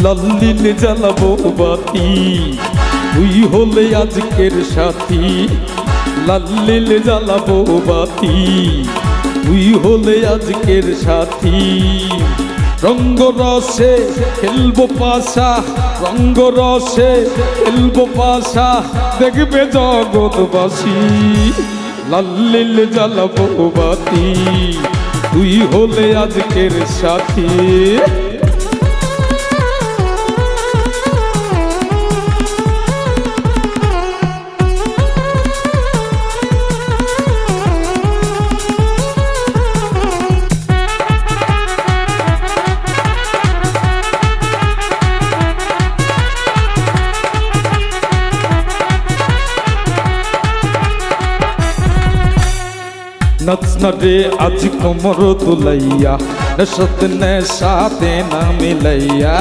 লাল্লিল জ্বালাবো বাতি তুই হলে আজকের সাথী লাল্লিল জ্বালাবো বাতি তুই হলে আজকের সাথী রঙ্গ রসে খেলবো পাশা রঙ্গ রসে খেলবো পাশা দেখবে জগৎবাসী লাল্লিল জ্বালাবো বাতি তুই হলে আজকের সাথী নাচ না রে আজ কোমর তুলাইয়া নেশাতে নেশাতে না মিলাইয়া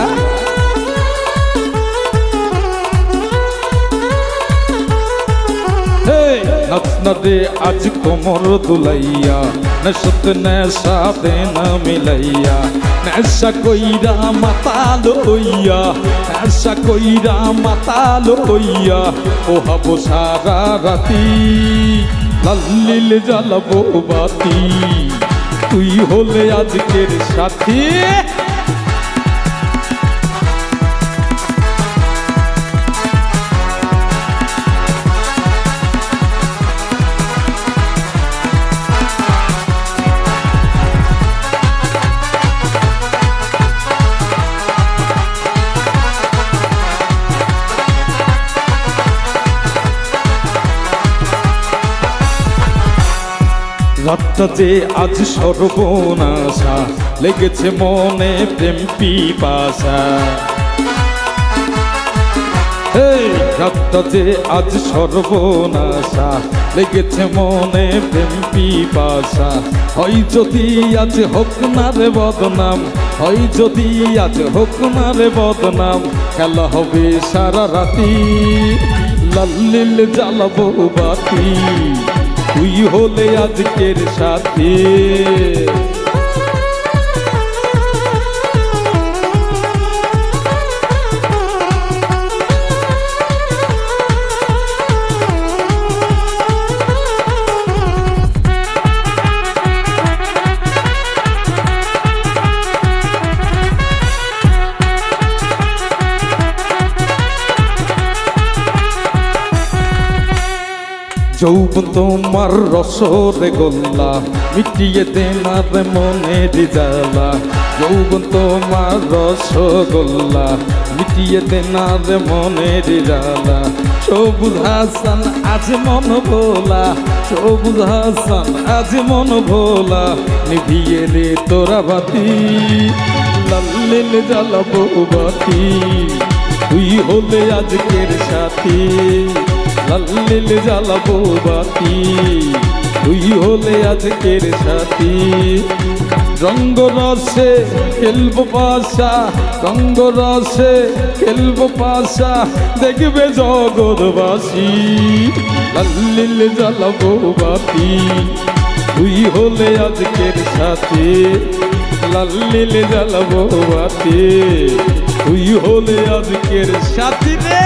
নাচ না রে আজ কোমর তুলাইয়া নেশাতে নেশাতে না মিলাইয়া নেশা কইরা মাতা লইয়া নেশা কইরা মাতা লইয়া ও হাবো সারা রাতি লাল্লিল জ্বালাবো বাতি তুই হলে আজকের সাথী রাতটা যে আজ সর্বনাশা লেগেছে মনে প্রেম পিপাসা রাতটা যে আজ সর্বনাশা লেগেছে মনে প্রেম পিপাসা হয় যদি আজ হোক না রে বদনাম হয় যদি আজ হোক না রে বদনাম খেলা হবে সারা রাতি লাল্লিল জ্বালাবো বাতি তুই হলে আজকের সাথী যৌবন তোমার রসরে গোল্লা মিটিয়ে দেনার মনের জ্বালা যৌবন তোমার রসগোল্লা মিটিয়ে দেনার মনের জ্বালা সবুজ হাসান আজ মন ভোলা সবুজ হাসান আজ মন ভোলা নিভিয়ে রে তোরা বাতি লাল্লিল জ্বালাবো বাতি তুই হলে আজকের সাথী লাল্লিল জ্বালাবো বাতি তুই হলে আজকের সাথী রঙ্গ রসে খেলবো পাশা রঙ্গ রসে খেলবো পাশা দেখবে জগৎবাসী লাল্লিল জ্বালাবো বাতি তুই হলে আজকের সাথী লাল্লিল জ্বালাবো বাতি তুই হলে আজকের সাথী রে।